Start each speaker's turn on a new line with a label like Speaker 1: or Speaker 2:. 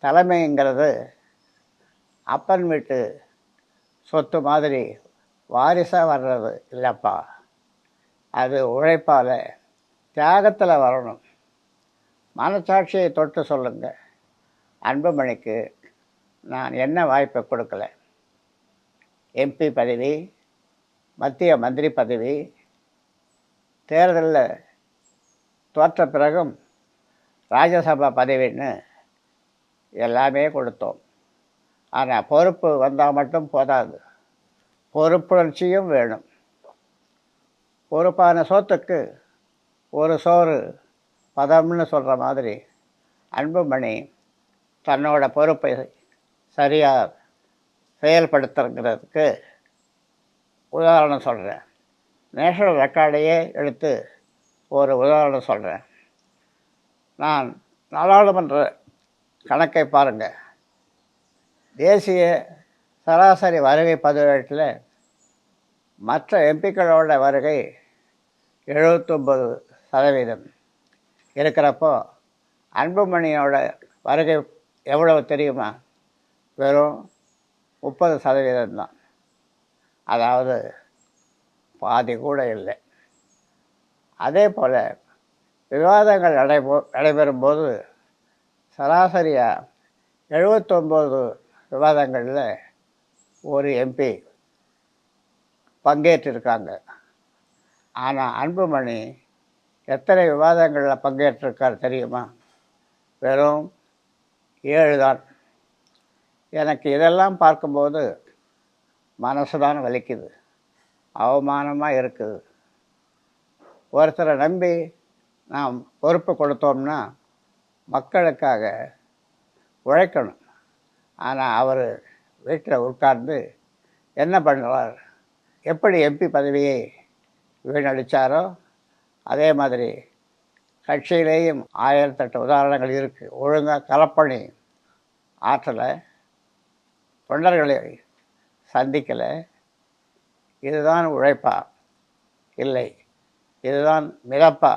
Speaker 1: தலைமைங்கிறது அப்பன் வீட்டு சொத்து மாதிரி வாரிசாக வர்றது இல்லைப்பா. அது உழைப்பால் தியாகத்தில் வரணும். மனசாட்சியை தொட்டு சொல்லுங்க, அன்புமணிக்கு நான் என்ன வாய்ப்பை கொடுக்கல? எம்பி பதவி, மத்திய மந்திரி பதவி, தேர்தலில் தோற்ற பிறகும் ராஜ்யசபா பதவின்னு எல்லாமே கொடுத்தோம். ஆனால் பொறுப்பு வந்தால் மட்டும் போதாது, பொறுப்புணர்ச்சியும் வேணும். பொறுப்பான சோத்துக்கு ஒரு சோறு பதம்னு சொல்கிற மாதிரி அன்புமணி தன்னோட பொறுப்பை சரியாக செயல்படுத்துறதுக்கு உதாரணம் சொல்கிறேன். நேஷனல் ரெக்கார்டையே எடுத்து ஒரு உதாரணம் சொல்கிறேன். நான் நாடாளுமன்ற கணக்கை பாருங்கள். தேசிய சராசரி வருகை பதிவேட்டில் மற்ற எம்பிக்களோட வருகை 79% இருக்கிறப்போ அன்புமணியோட வருகை எவ்வளவு தெரியுமா? வெறும் 30% தான். அதாவது பாதி கூட இல்லை. அதே போல் விவாதங்கள் நடைபெறும்போது சராசரியாக 79 விவாதங்களில் ஒரு எம்பி பங்கேற்றிருக்காங்க. ஆனால் அன்புமணி எத்தனை விவாதங்களில் பங்கேற்றிருக்கார் தெரியுமா? வெறும் 7 தான். எனக்கு இதெல்லாம் பார்க்கும்போது மனசு தான் வலிக்குது, அவமானமாக இருக்குது. ஒருத்தரை நம்பி நாம் பொறுப்பு கொடுத்தோம்னா மக்களுக்காக உழைக்கணும். ஆனால் அவர் வீட்டில் உட்கார்ந்து என்ன பண்ணுறார்? எப்படி எம்பி பதவியை வீணடித்தாரோ அதே மாதிரி கட்சியிலேயும் 1008 உதாரணங்கள் இருக்குது. ஒழுங்காக களப்பணி ஆற்றலை, தொண்டர்களை சந்திக்கலை. இதுதான் உழைப்பா? இல்லை. இதுதான் மிதப்பா?